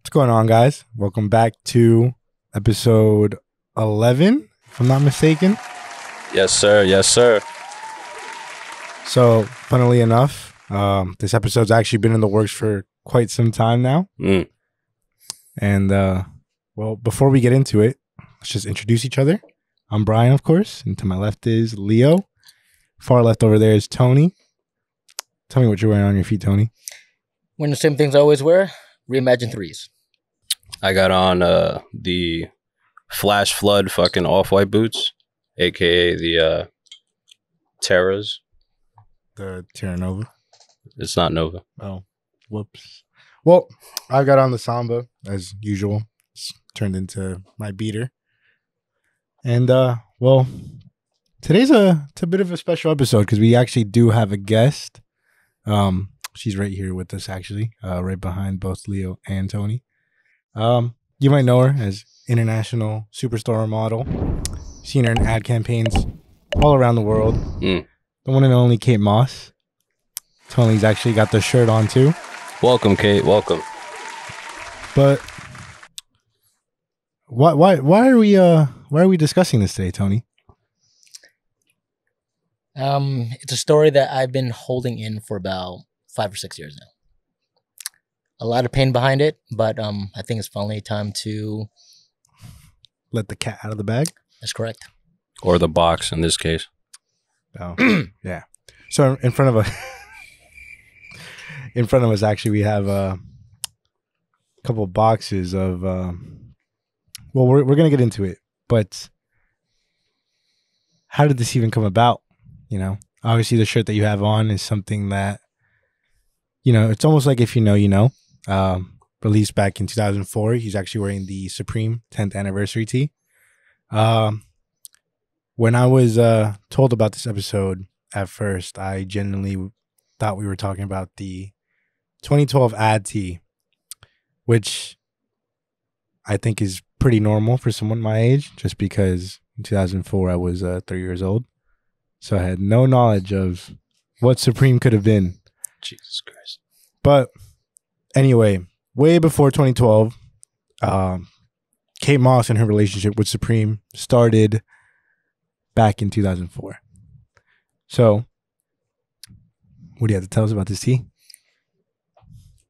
What's going on, guys? Welcome back to episode 11, if I'm not mistaken. Yes, sir. Yes, sir. So, funnily enough, this episode's actually been in the works for quite some time now. And, well, before we get into it, let's just introduce each other. I'm Brian, of course, and to my left is Leo. Far left over there is Tony. Tell me what you're wearing on your feet, Tony. Wearing the same things I always wear. Reimagine threes. I got on the Flash Flood fucking off-white boots, a.k.a. the Terras. The Terra Nova. It's not Nova. Oh, whoops. Well, I got on the Samba, as usual. It's turned into my beater. And, well, today's it's a bit of a special episode because we actually do have a guest. She's right here with us, actually, right behind both Leo and Tony. You might know her as international superstar model. Seen her in ad campaigns all around the world. The one and only Kate Moss. Tony's actually got the shirt on too. Welcome, Kate. Welcome. But why are we discussing this today, Tony? It's a story that I've been holding in for about 5 or 6 years now. A lot of pain behind it, but I think it's finally time to Let the cat out of the bag? That's correct. Or the box in this case. Oh, yeah. So in front of us, actually, we have a couple boxes of. Well, we're gonna get into it, but how did this even come about? You know, obviously, the shirt that you have on is something that, you know, it's almost like if you know, you know. Released back in 2004. He's actually wearing the Supreme 10th anniversary tee. When I was told about this episode at first, I genuinely thought we were talking about the 2012 ad tee, which I think is pretty normal for someone my age, just because in 2004 I was 3 years old. So I had no knowledge of what Supreme could have been. Jesus Christ. But anyway, way before 2012, Kate Moss and her relationship with Supreme started back in 2004. So, what do you have to tell us about this tee?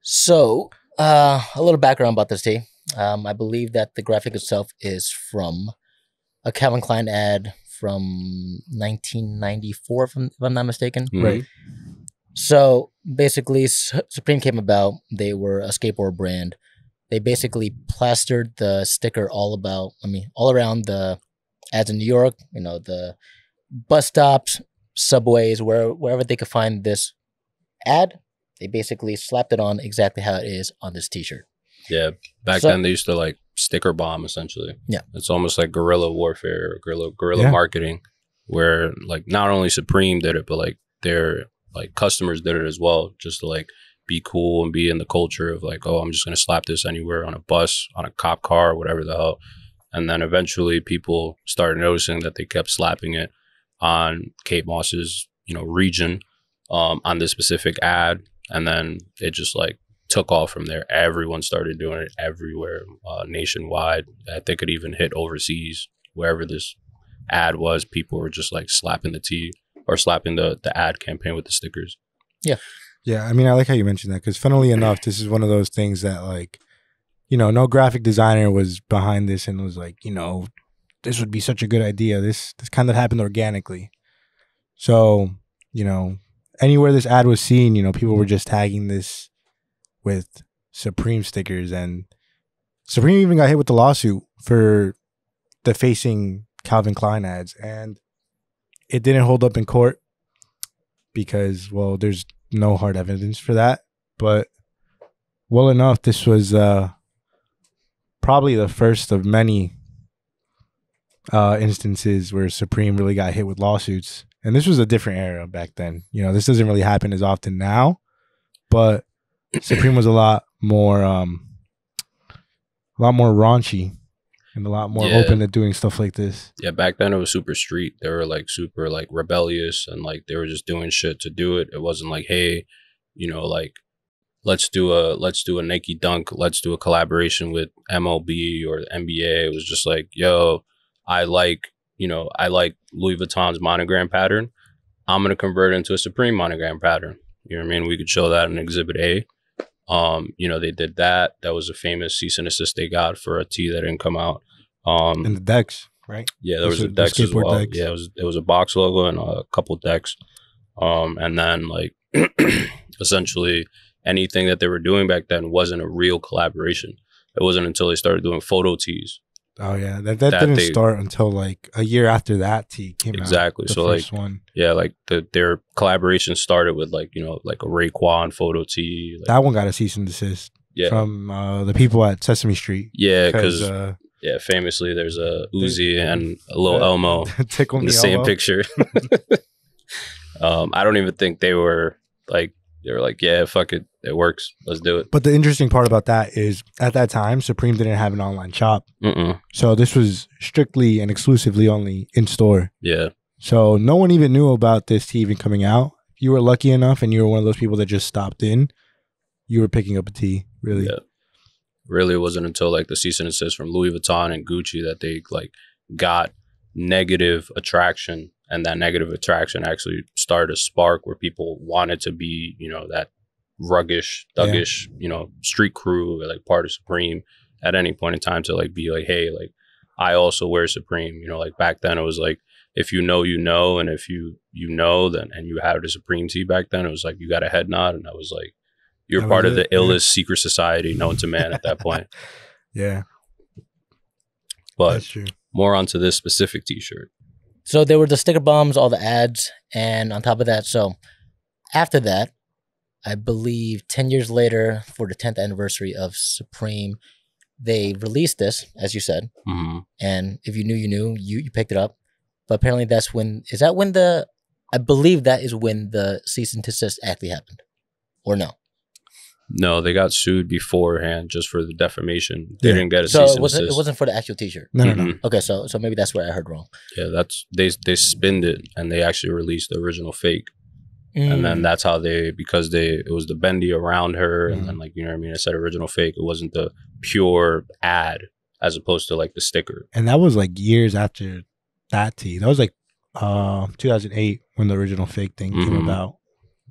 So, a little background about this tee. I believe that the graphic itself is from a Calvin Klein ad from 1994, if I'm not mistaken. Right. So basically, Supreme came about. They were a skateboard brand. They basically plastered the sticker all around the ads in New York. You know, the bus stops, subways, wherever they could find this ad. They basically slapped it on exactly how it is on this T-shirt. Yeah, back then they used to like sticker bomb essentially. Yeah, it's almost like guerrilla warfare, guerrilla marketing, where like not only Supreme did it, but like their like customers did it as well, just to like be cool and be in the culture of like, oh, I'm just gonna slap this anywhere on a bus, on a cop car, whatever the hell. And then eventually people started noticing that they kept slapping it on Kate Moss's, you know, region, on this specific ad, and then it just like took off from there. Everyone started doing it everywhere, nationwide. I think it even hit overseas. Wherever this ad was, people were just like slapping the T or slapping the ad campaign with the stickers. Yeah. Yeah, I mean, I like how you mentioned that because funnily enough, this is one of those things that like, you know, no graphic designer was behind this and was like, you know, this would be such a good idea. This kind of happened organically. So, you know, anywhere this ad was seen, you know, people were just tagging this with Supreme stickers, and Supreme even got hit with the lawsuit for defacing Calvin Klein ads, and it didn't hold up in court because, well, there's no hard evidence for that. But well enough, this was probably the first of many instances where Supreme really got hit with lawsuits. And this was a different era back then. You know, this doesn't really happen as often now, but Supreme was a lot more raunchy and a lot more open to doing stuff like this. Yeah, back then it was super street. They were like super like rebellious and like they were just doing shit to do it. It wasn't like, hey, you know, like let's do a Nike Dunk, let's do a collaboration with MLB or the NBA. It was just like, yo, I like Louis Vuitton's monogram pattern. I'm gonna convert it into a Supreme monogram pattern. You know what I mean? We could show that in Exhibit A. They did that. That was a famous cease and desist they got for a tee that didn't come out. And the decks, right? Yeah, there was a decks as well. Decks. Yeah, it was a box logo and a couple decks. And then like essentially anything that they were doing back then wasn't a real collaboration. It wasn't until they started doing photo tees. Oh yeah, that didn't start until like a year after that tee came out. Exactly. So like yeah, like their collaboration started with like, like a Raekwon photo tee. Like, that one got a cease and desist from the people at Sesame Street. Yeah, because famously there's a Uzi and a little Elmo in the same picture. I don't even think they were like, yeah, fuck it. It works. Let's do it. But the interesting part about that is at that time, Supreme didn't have an online shop. So this was strictly and exclusively only in store. Yeah. So no one even knew about this tee even coming out. If you were lucky enough and you were one of those people that just stopped in, you were picking up a tee, really. Yeah. Really, it wasn't until like the cease and desist from Louis Vuitton and Gucci that they like got negative attraction. And that negative attraction actually started a spark where people wanted to be, that ruggish, thuggish, street crew, like part of Supreme at any point in time to like be like, hey, like I also wear Supreme. Like back then it was like, if you know, and if you then, and you had a Supreme tee back then, it was like, you got a head nod. And I was like, you're part of the illest secret society known to man at that point. Yeah. But that's true. More onto this specific t-shirt. So there were the sticker bombs, all the ads, and on top of that, so after that, I believe 10 years later, for the 10th anniversary of Supreme, they released this, as you said. And if you knew, you picked it up. But apparently I believe that is when the cease and desist actually happened. Or no? No, they got sued beforehand just for the defamation. They didn't get a cease and desist. It wasn't for the actual t-shirt? No. Okay, so maybe that's where I heard wrong. Yeah, they spinned it and they actually released the original fake. And then that's how because it was the bendy around her and then like, I said original fake. It wasn't the pure ad as opposed to like the sticker. And that was like years after that tee. That was like 2008 when the original fake thing came about.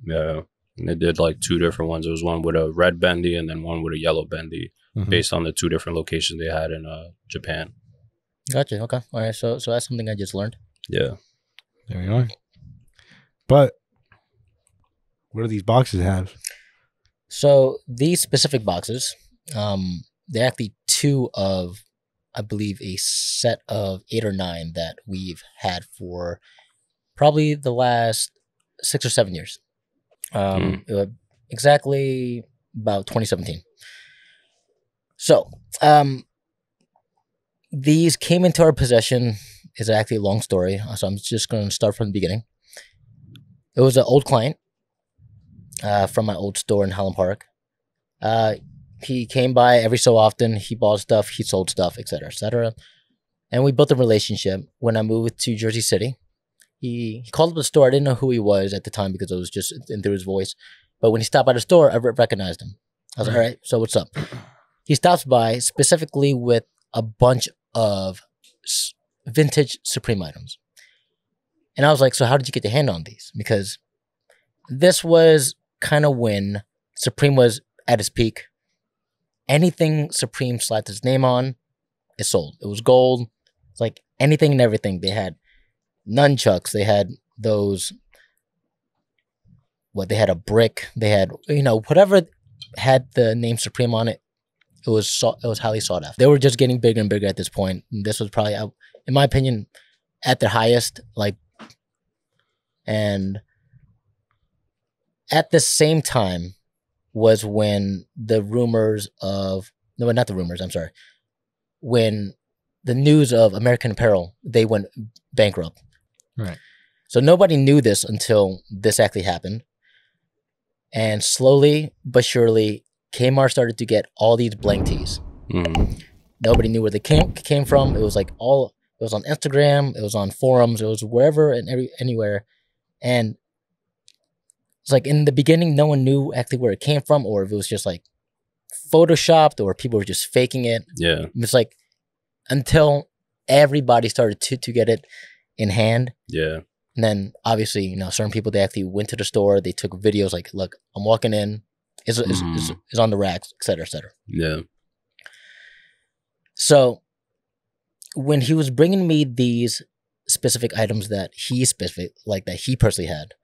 Yeah. And they did like two different ones. There was one with a red bendy and then one with a yellow bendy based on the two different locations they had in Japan. Gotcha. Okay. All right. So that's something I just learned. Yeah. There we are. But what do these boxes have? So these specific boxes, they're actually two of, I believe, a set of 8 or 9 that we've had for probably the last 6 or 7 years. Exactly about 2017. So, these came into our possession. Is actually a long story, so I'm just going to start from the beginning. It was an old client from my old store in Highland Park. He came by every so often. He bought stuff, he sold stuff, etc., etc. And we built a relationship. When I moved to Jersey City, he called up the store. I didn't know who he was at the time because it was just through his voice. But when he stopped by the store, I recognized him. I was like, all right, so what's up? He stops by specifically with a bunch of vintage Supreme items. And I was like, so how did you get your hand on these? Because this was kind of when Supreme was at its peak. Anything Supreme slapped his name on, it sold. It was gold. It's like anything and everything. They had nunchucks. They had those, they had a brick. They had, whatever had the name Supreme on it, it was highly sought after. They were just getting bigger and bigger at this point. And this was probably, in my opinion, at their highest, and at the same time was when the rumors of, no, not the rumors, I'm sorry, when the news of American Apparel, they went bankrupt. Right. So nobody knew this until this actually happened. And slowly but surely, Kmart started to get all these blank tees. Nobody knew where they came from. It was like it was on Instagram, it was on forums, it was wherever and anywhere. And it's like in the beginning, no one knew actually where it came from, or if it was just like photoshopped, or people were just faking it. Yeah. It's like until everybody started to get it in hand. Yeah. And then obviously, you know, certain people, they actually went to the store, they took videos like, look, I'm walking in, is on the racks, et cetera, et cetera. Yeah. So when he was bringing me these specific items that he personally had,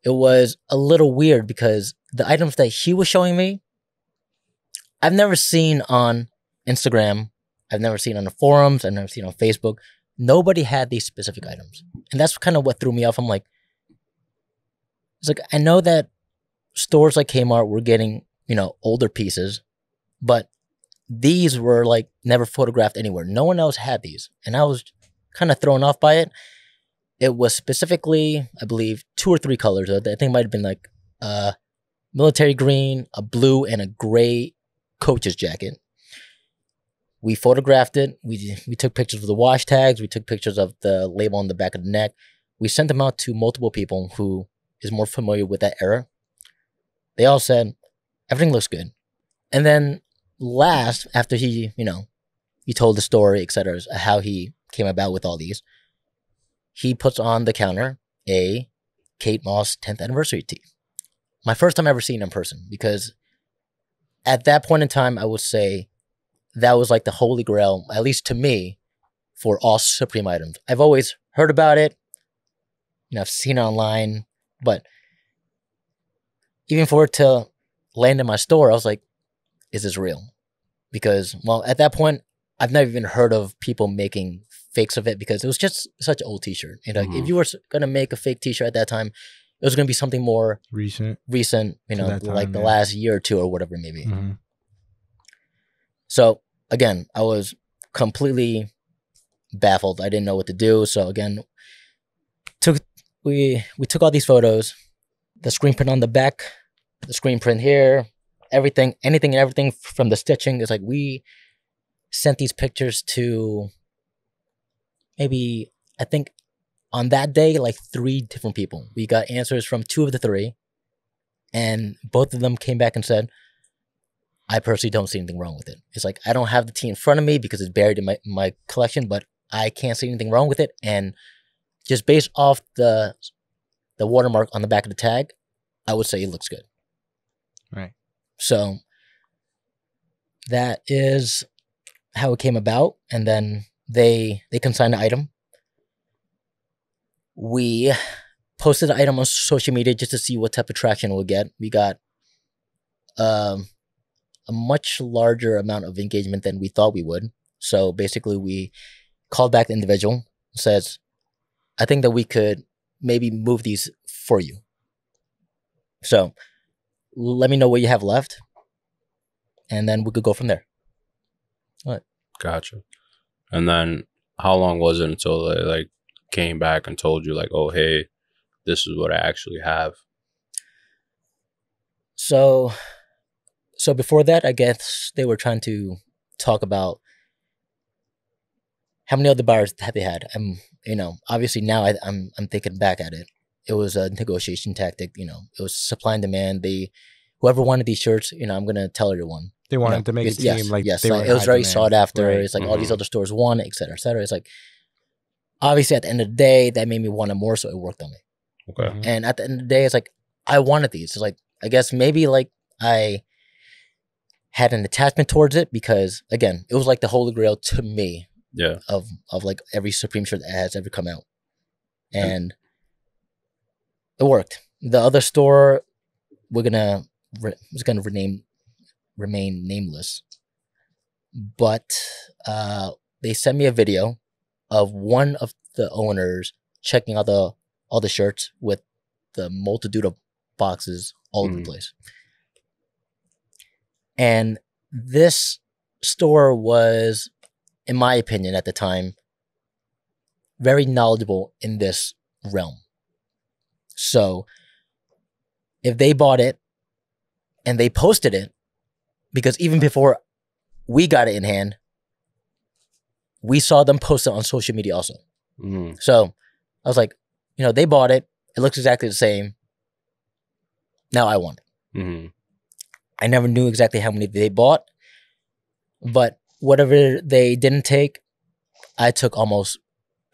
it was a little weird because the items that he was showing me, I've never seen on Instagram. I've never seen on the forums. I've never seen on Facebook. Nobody had these specific items. And that's kind of what threw me off. I'm like, it's like, I know that stores like Kmart were getting, you know, older pieces, but these were like never photographed anywhere. No one else had these. And I was kind of thrown off by it. It was specifically, I believe, 2 or 3 colors. I think it might have been like a military green, a blue, and a gray coach's jacket. We photographed it. We took pictures of the wash tags. We took pictures of the label on the back of the neck. We sent them out to multiple people who is more familiar with that era. They all said, everything looks good. And then last, after he told the story, etc., how he came about with all these, he puts on the counter a Kate Moss 10th anniversary tee. My first time ever seeing in person, because at that point in time, I would say that was like the holy grail, at least to me, for all Supreme items. I've always heard about it. You know, I've seen it online, but even for it to land in my store, I was like, is this real? Because, well, at that point, I've never even heard of people making fakes of it, because it was just such an old t-shirt. And like, if you were going to make a fake t-shirt at that time, it was going to be something more recent, you know, like the last year or two or whatever it may be. Mm-hmm. So again, I was completely baffled. I didn't know what to do. So again, we took all these photos, the screen print on the back, the screen print here, anything and everything from the stitching. It's like we sent these pictures to maybe, I think on that day, like 3 different people. We got answers from 2 of the 3, and both of them came back and said, I personally don't see anything wrong with it. It's like, I don't have the tee in front of me because it's buried in my collection, but I can't see anything wrong with it. And just based off the watermark on the back of the tag, I would say it looks good. Right. So that is how it came about. And then they consigned the item. We posted the item on social media just to see what type of traction we'll get. We got a much larger amount of engagement than we thought we would. So basically we called back the individual, says, I think that we could maybe move these for you. So let me know what you have left, and then we could go from there. What? Gotcha. And then how long was it until they like came back and told you like, oh, hey, this is what I actually have? So before that, I guess they were trying to talk about how many other buyers have they had. You know, obviously now I'm thinking back at it. It was a negotiation tactic. You know, it was supply and demand. Whoever wanted these shirts, you know, I'm gonna tell everyone. They wanted to make it seem like yes, they like, were it was very demand. sought after. Right. It's like all these other stores want it, et cetera, et cetera. It's like, obviously at the end of the day, that made me want it more, so it worked on me. Okay. And at the end of the day, it's like, I wanted these. It's like, I guess maybe like I had an attachment towards it because, again, it was like the holy grail to me. Yeah. Of like every Supreme shirt that has ever come out. And it worked. The other store, was gonna remain nameless. But they sent me a video of one of the owners checking out all the shirts with the multitude of boxes all over the place. And this store was, in my opinion at the time, very knowledgeable in this realm. So if they bought it and they posted it, because even before we got it in hand, we saw them post it on social media also. So I was like, you know, they bought it. It looks exactly the same. Now I want it. Mm-hmm. I never knew exactly how many they bought, but whatever they didn't take, I took almost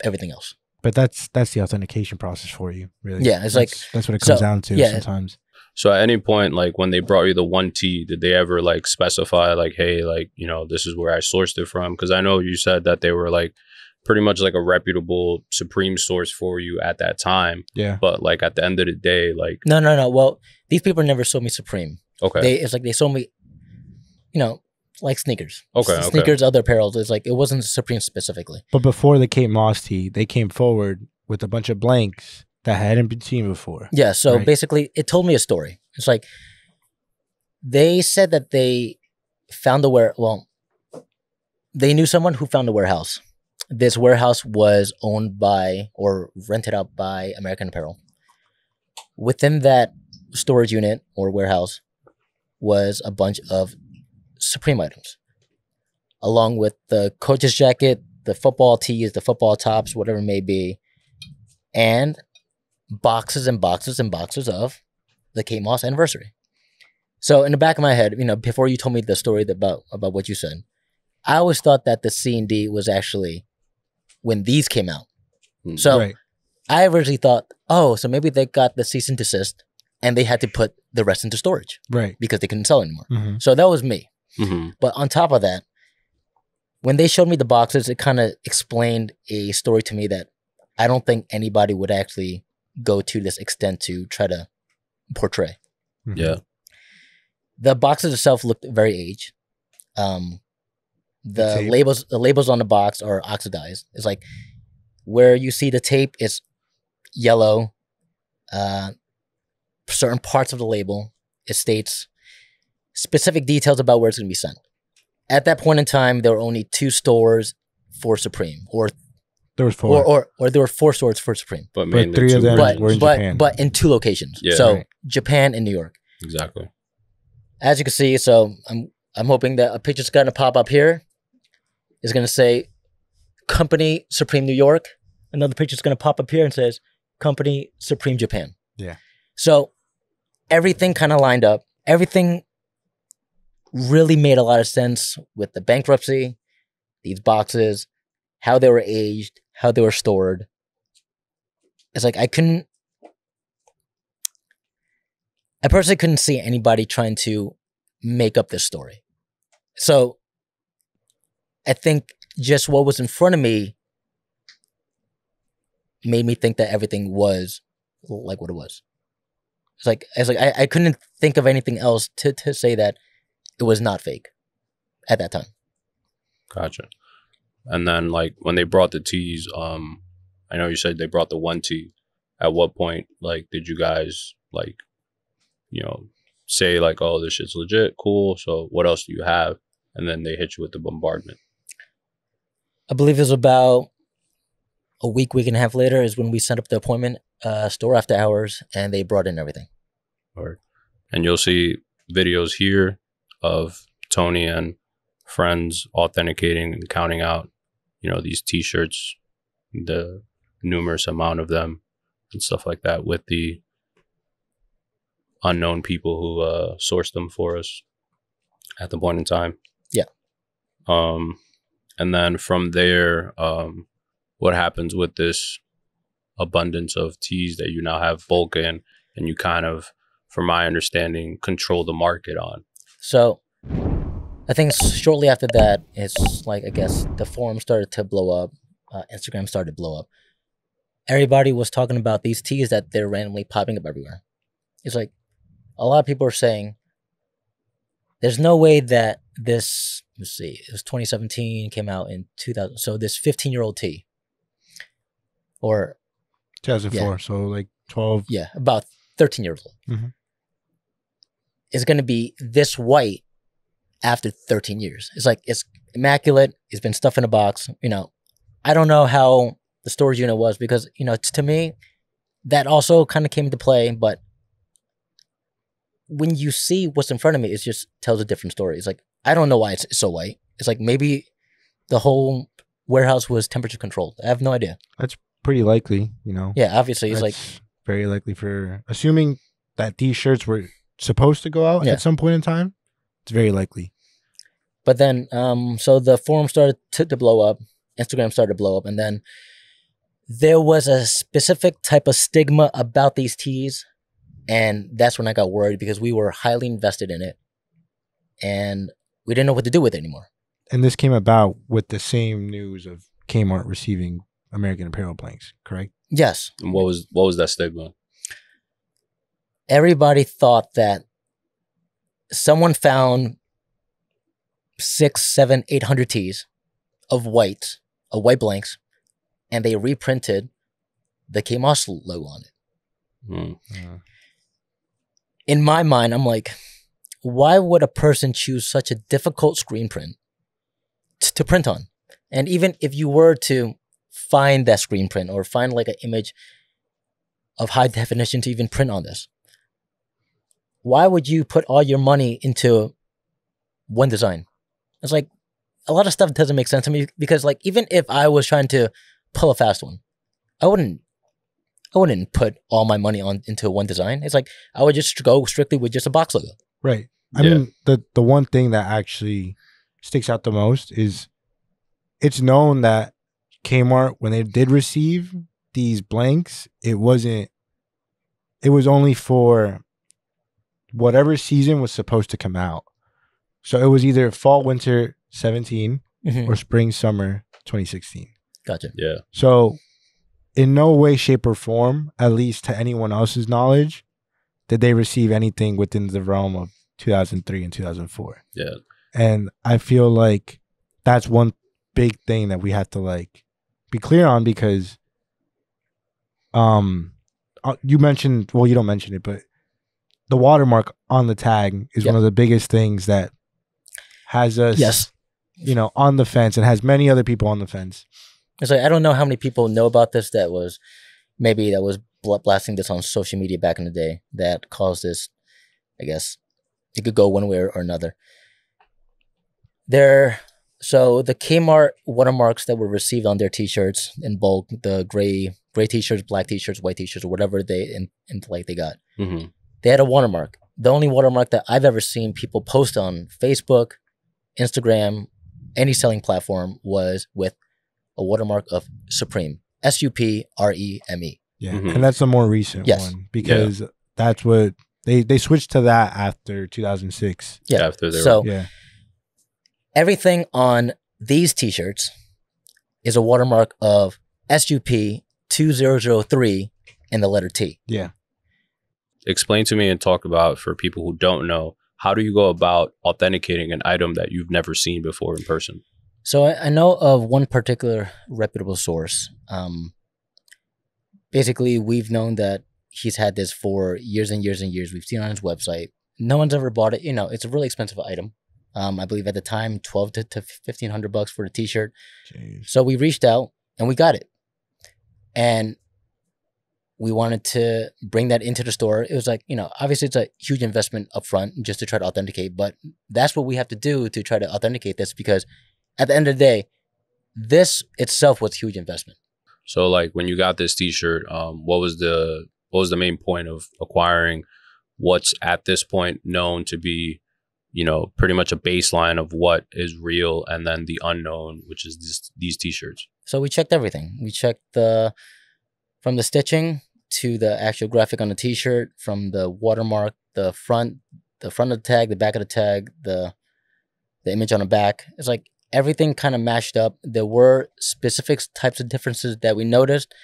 everything else. But that's the authentication process for you, really. Yeah, it's that's what it comes down to yeah. sometimes. So at any point, like when they brought you the 1T, did they ever like specify like, hey, like, you know, this is where I sourced it from? Because I know you said that they were like pretty much like a reputable Supreme source for you at that time. Yeah. But like at the end of the day, like No. Well, these people never sold me Supreme. okay. It's like they sold me, you know, like sneakers. Okay. Sneakers, other apparel. It's like it wasn't Supreme specifically. But before the Kate Moss tee, they came forward with a bunch of blanks that hadn't been seen before. Yeah. So right? basically, it told me a story. It's like they said that they found they knew someone who found a warehouse. This warehouse was owned by or rented out by American Apparel. Within that storage unit or warehouse was a bunch of Supreme items, along with the coach's jacket, the football tees, the football tops, whatever it may be, and boxes and boxes and boxes of the Kate Moss anniversary. So in the back of my head, you know, before you told me the story about what you said, I always thought that the C&D was actually when these came out. So right. I originally thought, oh, so maybe they got the cease and desist and they had to put the rest into storage. Right. Because they couldn't sell anymore. Mm-hmm. So that was me. Mm-hmm. But on top of that, when they showed me the boxes, it kind of explained a story to me that I don't think anybody would actually go to this extent to try to portray. Mm-hmm. Yeah. The boxes itself looked very aged. The tape. labels on the box are oxidized. It's like where you see the tape is yellow. Certain parts of the label, it states specific details about where it's going to be sent. At that point in time, there were only 2 stores for Supreme, or there was 4, or there were 4 stores for Supreme, But mainly 3 of them were in Japan. but in 2 locations. Yeah. So Right. Japan and New York. Exactly. As you can see, so I'm hoping that a picture's going to pop up here. It's going to say Company Supreme New York. Another picture's going to pop up here and says Company Supreme Japan. Yeah. So everything kind of lined up. Everything really made a lot of sense with the bankruptcy, these boxes, how they were aged, how they were stored. It's like I personally couldn't see anybody trying to make up this story. So I think just what was in front of me made me think that everything was like what it was. It's like I couldn't think of anything else to say that it was not fake at that time. Gotcha. And then like when they brought the tees, I know you said they brought the 1T. At what point, like, did you guys like, you know, say like, oh, this shit's legit, cool. So what else do you have? And then they hit you with the bombardment. I believe it was about a week and a half later is when we set up the appointment, store after hours, and they brought in everything. Or, and you'll see videos here of Tony and friends authenticating and counting out, you know, these T-shirts, the numerous amount of them and stuff like that with the unknown people who sourced them for us at the point in time. Yeah. And then from there, what happens with this abundance of teas that you now have bulk in and you kind of, from my understanding, control the market on? So I think shortly after that, it's like, I guess the forum started to blow up. Instagram started to blow up. Everybody was talking about these teas that they're randomly popping up everywhere. It's like a lot of people are saying there's no way that this, let's see, it was 2017, came out in 2000. So this 15-year-old tea, or 2004, yeah. so like 12. Yeah, about 13 years old. Mhm. Is going to be this white after 13 years. It's like, it's immaculate. It's been stuffed in a box. You know, I don't know how the storage unit was because, you know, to me, that also kind of came into play. But when you see what's in front of me, it just tells a different story. It's like, I don't know why it's so white. It's like maybe the whole warehouse was temperature controlled. I have no idea. That's pretty likely, you know. Yeah, obviously, it's like very likely for assuming that these shirts were supposed to go out at some point in time, it's very likely. But then, so the forum started to blow up, Instagram started to blow up, and then there was a specific type of stigma about these tees, and that's when I got worried because we were highly invested in it, and we didn't know what to do with it anymore. And this came about with the same news of Kmart receiving American Apparel blanks, correct? Yes. And what was that stigma? Everybody thought that someone found 600, 700, 800 tees of white blanks, and they reprinted the Kmart logo on it. In my mind, I'm like, why would a person choose such a difficult screen print to print on? And even if you were to find that screen print or find like an image of high definition to even print on this, why would you put all your money into one design? It's like a lot of stuff doesn't make sense to me because like even if I was trying to pull a fast one, I wouldn't put all my money into one design. It's like I would just go strictly with just a box logo. Right. I mean, the one thing that actually sticks out the most is it's known that Kmart, when they did receive these blanks, it was only for whatever season was supposed to come out. So it was either fall, winter 17 or spring, summer 2016. Gotcha. Yeah. So in no way, shape, or form, at least to anyone else's knowledge, did they receive anything within the realm of 2003 and 2004. Yeah. And I feel like that's one big thing that we have to like be clear on because you mentioned, well, you don't mention it, but the watermark on the tag is one of the biggest things that has us, on the fence and has many other people on the fence. It's like, I don't know how many people know about this that was blasting this on social media back in the day that caused this. I guess it could go one way or another. So the Kmart watermarks that were received on their t-shirts in bulk, the gray t-shirts, black t-shirts, white t-shirts, or whatever they got, they had a watermark. The only watermark that I've ever seen people post on Facebook, Instagram, any selling platform was with a watermark of Supreme, SUPREME. Yeah, and that's the more recent one because that's what they switched to that after 2006. Yeah, after everything on these t-shirts is a watermark of SUP2003 and the letter T. Yeah. Explain to me and talk about, for people who don't know, how do you go about authenticating an item that you've never seen before in person? So I know of one particular reputable source. Basically, we've known that he's had this for years and years and years. We've seen it on his website. No one's ever bought it. It's a really expensive item. I believe at the time, $1,200 to $1,500 for a t-shirt. Jeez. So we reached out and we got it. And we wanted to bring that into the store. It was like, obviously it's a huge investment up front just to try to authenticate, but that's what we have to do to try to authenticate this because at the end of the day, this itself was a huge investment. So like when you got this t-shirt, what was the main point of acquiring what's at this point known to be, pretty much a baseline of what is real and then the unknown, which is these t-shirts? So we checked everything. We checked from the stitching to the actual graphic on the t-shirt, from the watermark, the front of the tag, the back of the tag, the image on the back. It's like everything kind of mashed up. There were specific types of differences that we noticed.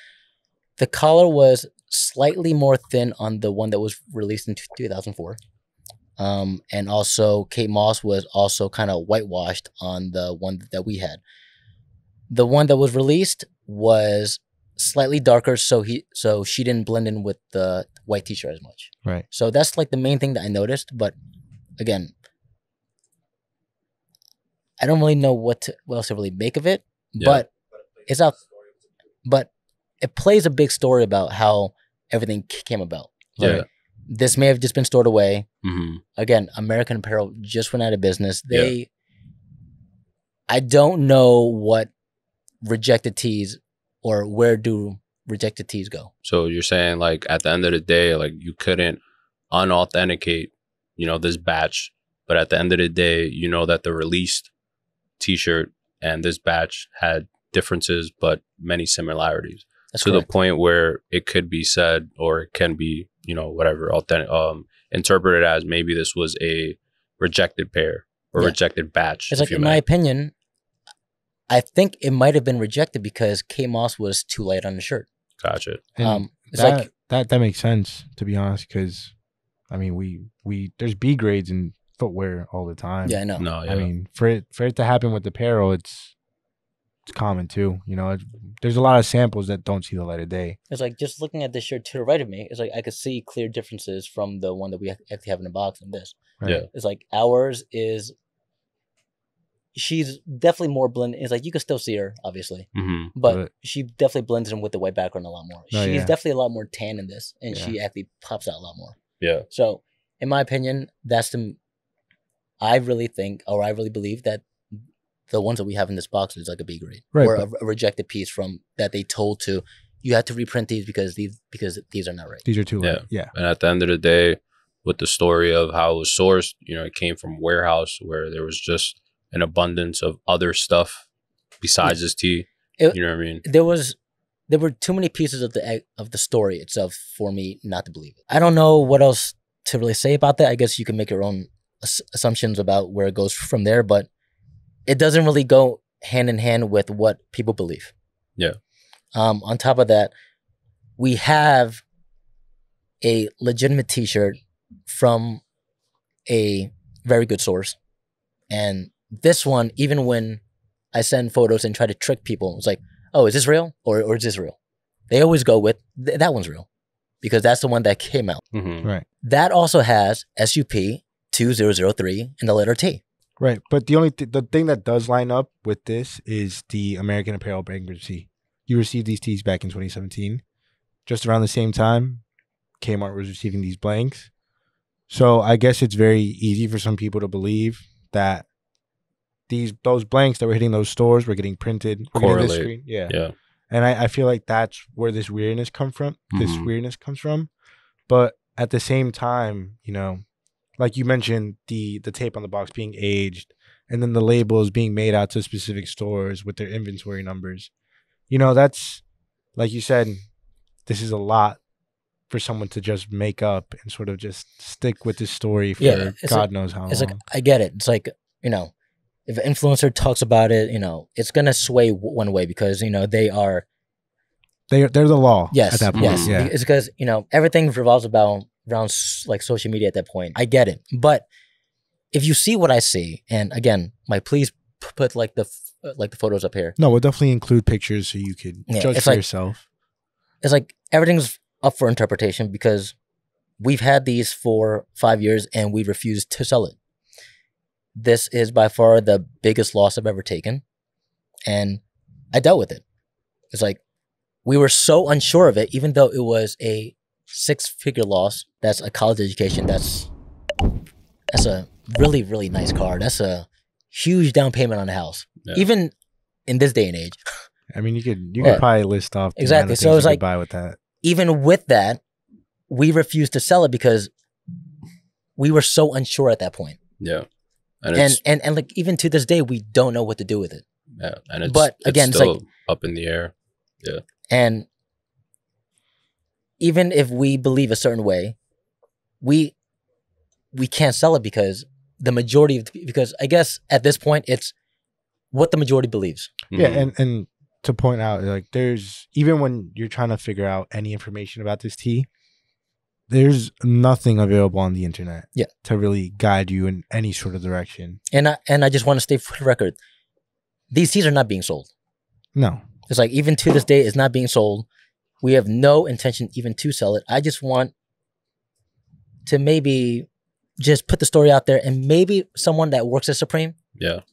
The collar was slightly more thin on the one that was released in 2004. And also Kate Moss was also kind of whitewashed on the one that we had. The one that was released was slightly darker, so she didn't blend in with the white t-shirt as much. Right. So that's like the main thing that I noticed. But again, I don't really know what else to really make of it. Yeah. But it's out. But it plays a big story about how everything came about. Like, yeah. This may have just been stored away. Mm-hmm. Again, American Apparel just went out of business. I don't know what rejected tees or where do rejected tees go. So you're saying like at the end of the day, like you couldn't unauthenticate, you know, this batch. But at the end of the day, you know that the released t-shirt and this batch had differences, but many similarities. That's to correct. the point where it could be said, or it can be, you know, whatever, authentic, interpreted as maybe this was a rejected pair or rejected batch. It's like, in my opinion, I think it might have been rejected because K Moss was too light on the shirt. Gotcha. And It's that makes sense, to be honest, because I mean we there's B grades in footwear all the time. Yeah, I know. No, yeah. I mean, for it to happen with apparel, it's common too. You know, there's a lot of samples that don't see the light of day. It's like, just looking at this shirt to the right of me, it's like I could see clear differences from the one that we actually have in the box and this. Right? Yeah. It's like ours is, she's definitely more blended. It's like you can still see her, obviously, but she definitely blends in with the white background a lot more. She's definitely a lot more tan in this, and she actually pops out a lot more. Yeah. So, in my opinion, I really believe that the ones that we have in this box is like a B grade, right, or a rejected piece from that they told to, you have to reprint these because these are not right. These are too light. Yeah. And at the end of the day, with the story of how it was sourced, you know, it came from warehouse where there was just an abundance of other stuff besides this tee. You know what I mean? There were too many pieces of the story itself for me not to believe it. I don't know what else to really say about that. I guess you can make your own assumptions about where it goes from there, but it doesn't really go hand in hand with what people believe. Yeah. On top of that, we have a legitimate t-shirt from a very good source. And this one, even when I send photos and try to trick people, it's like, oh, is this real or is this real? They always go with that one's real because that's the one that came out. Right. That also has SUP 2003 and the letter T. Right. But the thing that does line up with this is the American Apparel bankruptcy. You received these tees back in 2017. Just around the same time, Kmart was receiving these blanks. So I guess it's very easy for some people to believe that those blanks that were hitting those stores were getting printed. Correlate. Yeah. And I feel like that's where this weirdness comes from. But at the same time, you know, like you mentioned, the tape on the box being aged, and then the labels being made out to specific stores with their inventory numbers. You know, that's, like you said, this is a lot for someone to just make up and sort of just stick with this story for God knows how long. It's like, I get it. It's like, you know, if an influencer talks about it, you know, it's going to sway one way because, you know, they're the law. Yes. At that point. Yes. Yeah. It's because, you know, everything revolves around like social media at that point. I get it. But if you see what I see, and again, please put like the photos up here. No, we'll definitely include pictures so you could judge for yourself. It's like everything's up for interpretation because we've had these for 5 years and we refused to sell it. This is by far the biggest loss I've ever taken. And I dealt with it. It's like we were so unsure of it, even though it was a 6-figure loss. That's a college education. That's a really, really nice car. That's a huge down payment on a house. Yeah. Even in this day and age. I mean, you could probably list off exactly. So it's like, buy with that. Even with that, we refused to sell it because we were so unsure at that point. Yeah. And like even to this day, we don't know what to do with it. Yeah. And it's still like up in the air. Yeah. And even if we believe a certain way, we can't sell it because because I guess at this point it's what the majority believes. Yeah, and to point out, like, there's, even when you're trying to figure out any information about this tee, there's nothing available on the internet to really guide you in any sort of direction. And I just want to state for the record, these tees are not being sold. No. It's like, even to this day, it's not being sold. We have no intention even to sell it. I just want to maybe just put the story out there, and maybe someone that works at Supreme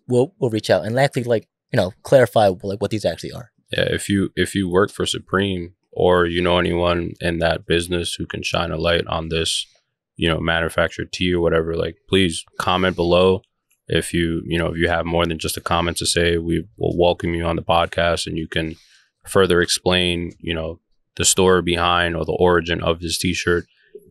will reach out and actually, like, you know, clarify like what these actually are. Yeah, if you work for Supreme, or you know anyone in that business who can shine a light on this, you know, manufactured tee or whatever, like, please comment below. If you have more than just a comment to say, we will welcome you on the podcast, and you can further explain, you know, the story behind or the origin of this t-shirt.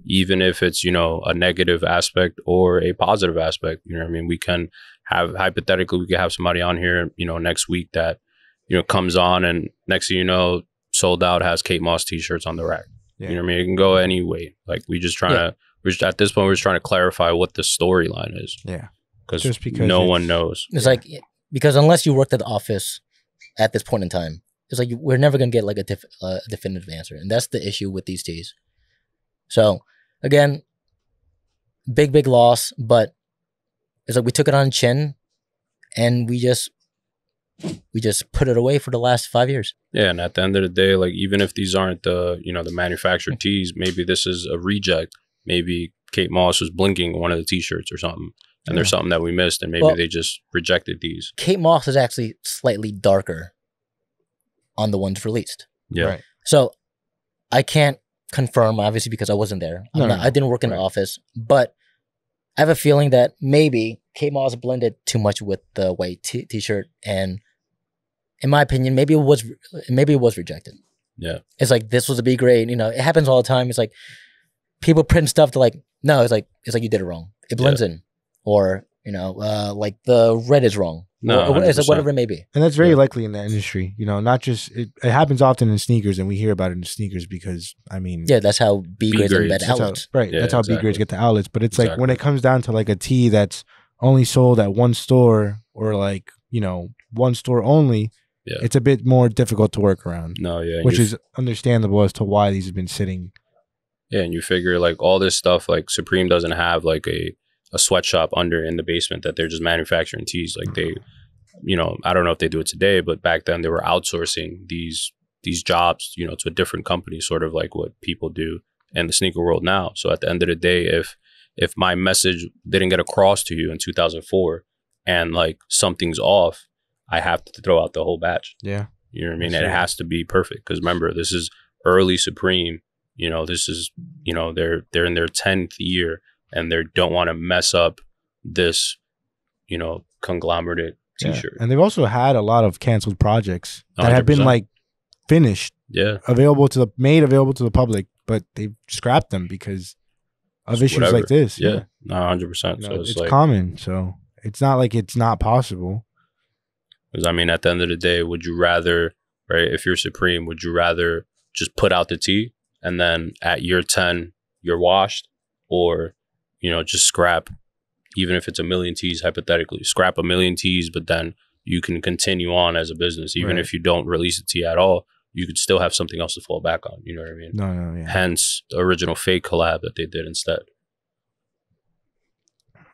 even if it's, you know, a negative aspect or a positive aspect. You know what I mean? We can have, hypothetically, we could have somebody on here, you know, next week that, you know, comes on and next thing you know, Sold Out has Kate Moss t-shirts on the rack. Yeah. You know what I mean? It can go any way. Like we just trying to, we're just, at this point, we're just trying to clarify what the storyline is. Yeah. Because no one knows. It's like, because unless you worked at the office at this point in time, it's like we're never going to get like a definitive answer. And that's the issue with these teas. So again, big loss, but it's like we took it on chin and we just put it away for the last 5 years. Yeah, and at the end of the day, like even if these aren't the, you know, the manufactured tees, maybe this is a reject. Maybe Kate Moss was blinking one of the t-shirts or something, and there's something that we missed, and maybe they just rejected these. Kate Moss is actually slightly darker on the ones released. Yeah. Right. So I can't confirm, obviously, because I wasn't there. I didn't work in the office, but I have a feeling that maybe Kate Moss blended too much with the white t-shirt, and in my opinion, maybe it was rejected. Yeah. It's like, this was a B grade. You know, it happens all the time. It's like people print stuff to like, no, it's like you did it wrong. It blends in. Or, you know, like the red is wrong. No, or it's like whatever it may be. And that's very likely in the industry. You know, not just, it happens often in sneakers, and we hear about it in sneakers because, I mean. Yeah, that's how B grades are the outlets. Right. Yeah, that's how B grades get the outlets. But it's like when it comes down to like a tee that's only sold at one store, or like, you know, one store only, it's a bit more difficult to work around. No, yeah. Which is understandable as to why these have been sitting. Yeah, and you figure like all this stuff, like Supreme doesn't have like a sweatshop under in the basement that they're just manufacturing tees. Like they, you know, I don't know if they do it today, but back then they were outsourcing these jobs, you know, to a different company, sort of like what people do in the sneaker world now. So at the end of the day, if my message didn't get across to you in 2004 and like something's off, I have to throw out the whole batch. Yeah. You know what I mean? And it has to be perfect. Because remember, this is early Supreme. You know, this is, you know, they're in their 10th year, and they don't want to mess up this, you know, conglomerate t-shirt. And they've also had a lot of canceled projects that 100%. have been like finished, available to the public, but they've scrapped them because of issues like this. Yeah, no, 100%. So it's like, common. So it's not like it's not possible. Because I mean, at the end of the day, would you rather, right? If you're Supreme, would you rather just put out the tee and then at year 10 you're washed, or, you know, just scrap, even if it's 1 million tees, hypothetically, scrap 1 million tees, but then you can continue on as a business. Even if you don't release a tee at all, you could still have something else to fall back on. You know what I mean? No, Hence the original Fake collab that they did instead.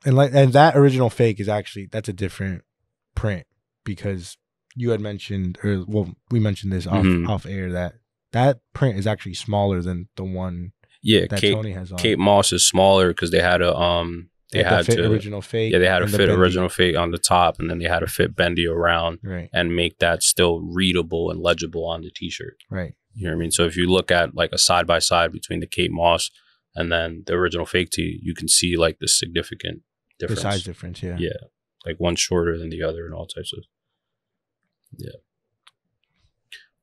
And that original Fake is actually, that's a different print, because you had mentioned, or well, we mentioned this off air, that print is actually smaller than the one that Tony has on. Kate Moss is smaller because they had original Fake. Yeah, they had to fit original Fake on the top, and then they had to fit bendy around and make that still readable and legible on the t-shirt. Right. You know what I mean? So if you look at like a side by side between the Kate Moss and then the original Fake tee, you can see like the significant difference. The size difference, yeah. Yeah. Like one shorter than the other and all types of. Yeah.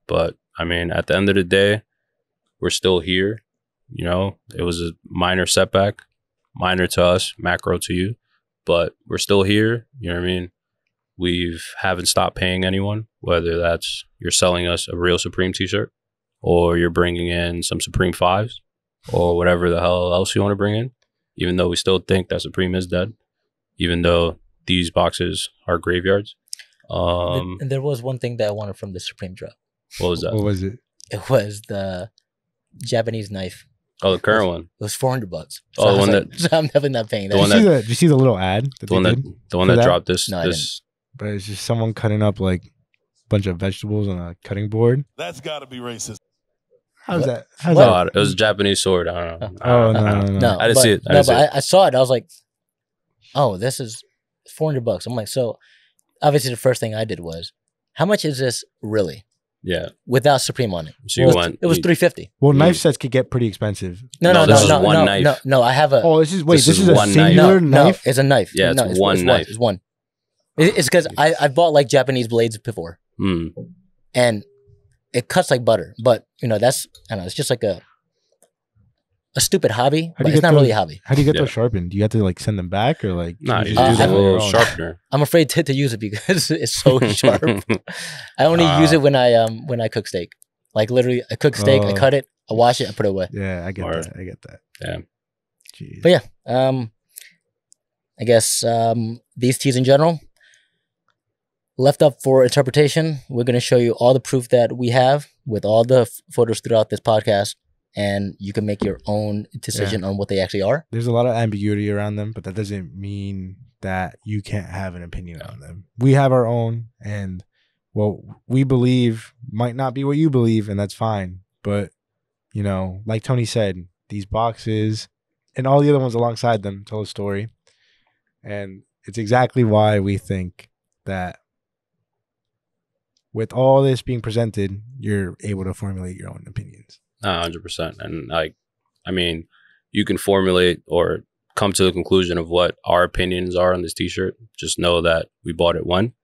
But I mean, at the end of the day, we're still here. You know, it was a minor setback, minor to us, macro to you, but we're still here. You know what I mean? We haven't stopped paying anyone, whether that's you're selling us a real Supreme t-shirt, or you're bringing in some Supreme 5s, or whatever the hell else you want to bring in, even though we still think that Supreme is dead, even though these boxes are graveyards. And there was one thing that I wanted from the Supreme drop. What was that? What was it? It was the Japanese knife. Oh, the current one. It was $400. So oh, the one like, so I'm definitely not paying that. Did you see the little ad? The one that dropped this. No, this. But it's just someone cutting up like a bunch of vegetables on a cutting board. That's got to be racist. How's that? It was a Japanese sword. I don't know. No. I didn't see it. I saw it. I was like, oh, this is $400. I'm like, so obviously the first thing I did was, how much is this really? Yeah. Without Supreme on it. So it was $350. Well, knife sets could get pretty expensive. No, this is one knife. No, I have a. Oh, this is a one singular knife? No, it's a knife. Yeah, it's one knife. It's one. It's because I bought like Japanese blades before. And it cuts like butter. But, you know, that's, I don't know, it's just like a. a stupid hobby, How do but you it's get not really a those- hobby. How do you get Yeah. those sharpened? Do you have to like send them back or like? Nah, can you just use do a that on your little own? sharpener. I'm afraid to use it because it's so sharp. I only use it when I cook steak. Like literally, I cook steak, I Oh. cut it, I wash it, I put it away. Yeah, I get Word. that. I get that. Damn. Jeez. But yeah, I guess these teas in general left up for interpretation. We're going to show you all the proof that we have with all the photos throughout this podcast, and you can make your own decision on what they actually are. There's a lot of ambiguity around them, but that doesn't mean that you can't have an opinion on them. We have our own, and what we believe might not be what you believe, and that's fine. But, you know, like Tony said, these boxes and all the other ones alongside them tell a story. And it's exactly why we think that with all this being presented, you're able to formulate your own opinions. 100%. And like, I mean, you can formulate or come to the conclusion of what our opinions are on this t-shirt. Just know that we bought it when?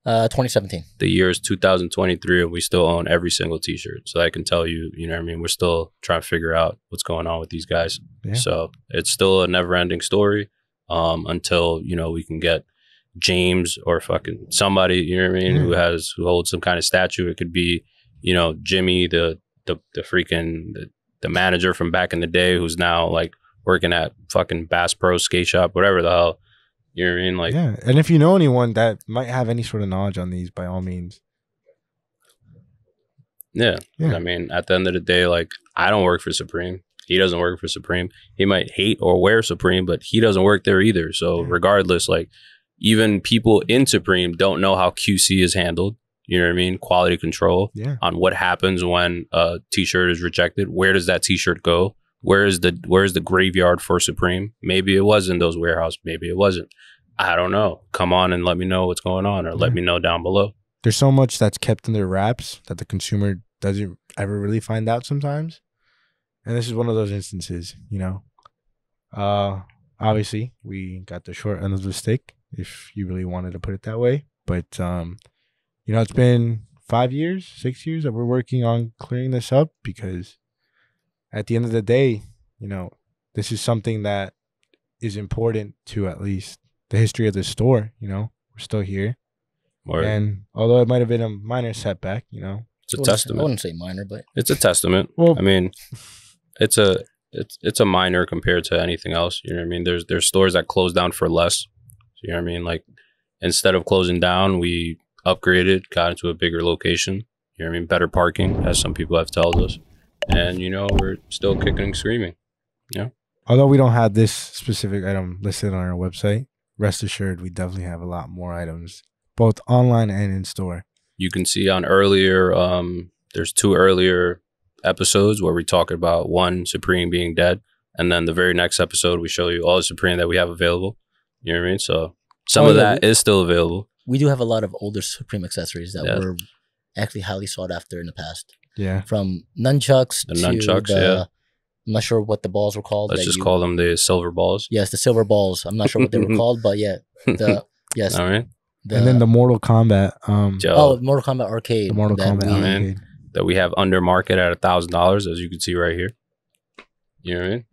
2017. The year is 2023 and we still own every single t-shirt. So I can tell you, you know what I mean? We're still trying to figure out what's going on with these guys. Yeah. So it's still a never ending story until, you know, we can get James or fucking somebody, you know what I mean, who holds some kind of statue. It could be, you know, Jimmy, the freaking the manager from back in the day who's now like working at fucking Bass Pro Skate Shop, whatever the hell. You know what I mean? Like, yeah. And if you know anyone that might have any sort of knowledge on these, by all means. yeah. Yeah. I mean, at the end of the day, like, I don't work for Supreme. He doesn't work for Supreme. He might hate or wear Supreme, but he doesn't work there either. So regardless, like, even people in Supreme don't know how QC is handled. You know what I mean? Quality control on what happens when a t-shirt is rejected. Where does that t-shirt go? Where's the graveyard for Supreme? Maybe it was in those warehouses. Maybe it wasn't. I don't know. Come on and let me know what's going on, or let me know down below. There's so much that's kept under wraps that the consumer doesn't ever really find out sometimes. And this is one of those instances, you know. Obviously, we got the short end of the stick, if you really wanted to put it that way. But, you know, it's been 5 years, 6 years that we're working on clearing this up because at the end of the day, you know, this is something that is important to at least the history of the store. You know, we're still here. Or And although it might have been a minor setback, you know, it's a I testament. wouldn't say minor, but It's a testament. Well, I mean, it's a minor compared to anything else. You know what I mean? There's stores that close down for less. You know what I mean? Like, instead of closing down, we upgraded, got into a bigger location. You know what I mean? Better parking, as some people have told us. And, you know, we're still kicking and screaming. Yeah. although we don't have this specific item listed on our website, rest assured we definitely have a lot more items, both online and in store. You can see on earlier, there's 2 earlier episodes where we talk about one Supreme being dead. And then the very next episode, we show you all the Supreme that we have available. You know what I mean? So some of that is still available. we do have a lot of older Supreme accessories that were actually highly sought after in the past. Yeah. From nunchucks The to nunchucks, I'm not sure what the balls were called. Let's just call them the silver balls. Yes, the silver balls. I'm not sure what they were called, but yeah. Yes. All right. And then the Mortal Kombat. Mortal Kombat Arcade. The Mortal Kombat Arcade. That we have under market at $1,000, as you can see right here. You know what I mean?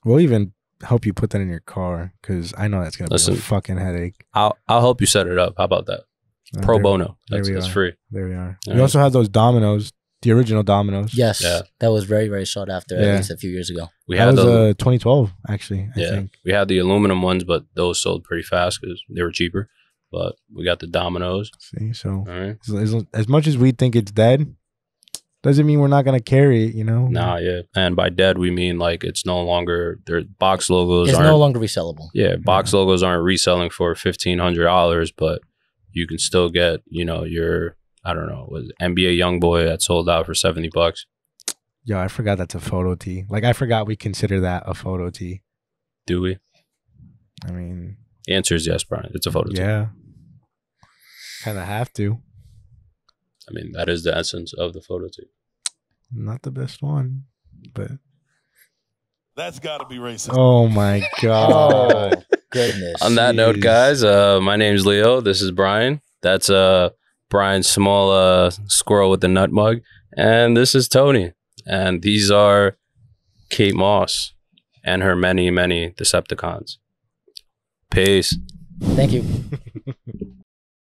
We'll even help you put that in your car because I know that's gonna be a fucking headache. I'll help you set it up. How about that? Pro bono. That's free. There we are. All We also have those dominoes, the original dominoes. Yes, that was very, very sought after at least a few years ago. That was 2012 actually. I think. We had the aluminum ones, but those sold pretty fast because they were cheaper. But we got the dominoes. See, so all right. as much as we think it's dead, doesn't mean we're not gonna carry it. You know? Nah, yeah. And by dead, we mean like it's no longer their box logos. It's no longer resellable. Yeah, box logos aren't reselling for $1,500, but you can still get, you know, your, I don't know, was NBA YoungBoy that sold out for $70. Yo, I forgot that's a photo tee. Like I forgot we consider that a photo tee. Do we? I mean, the answer is yes, Brian. It's a photo tee. Yeah. Kind of have to. I mean, that is the essence of the photo tee. Not the best one, but that's got to be racist. Oh my god! Goodness. On that note, guys, my name's Leo. This is Brian. That's Brian's small squirrel with the nut mug, and this is Tony. And these are Kate Moss and her many, many Decepticons. Peace. Thank you.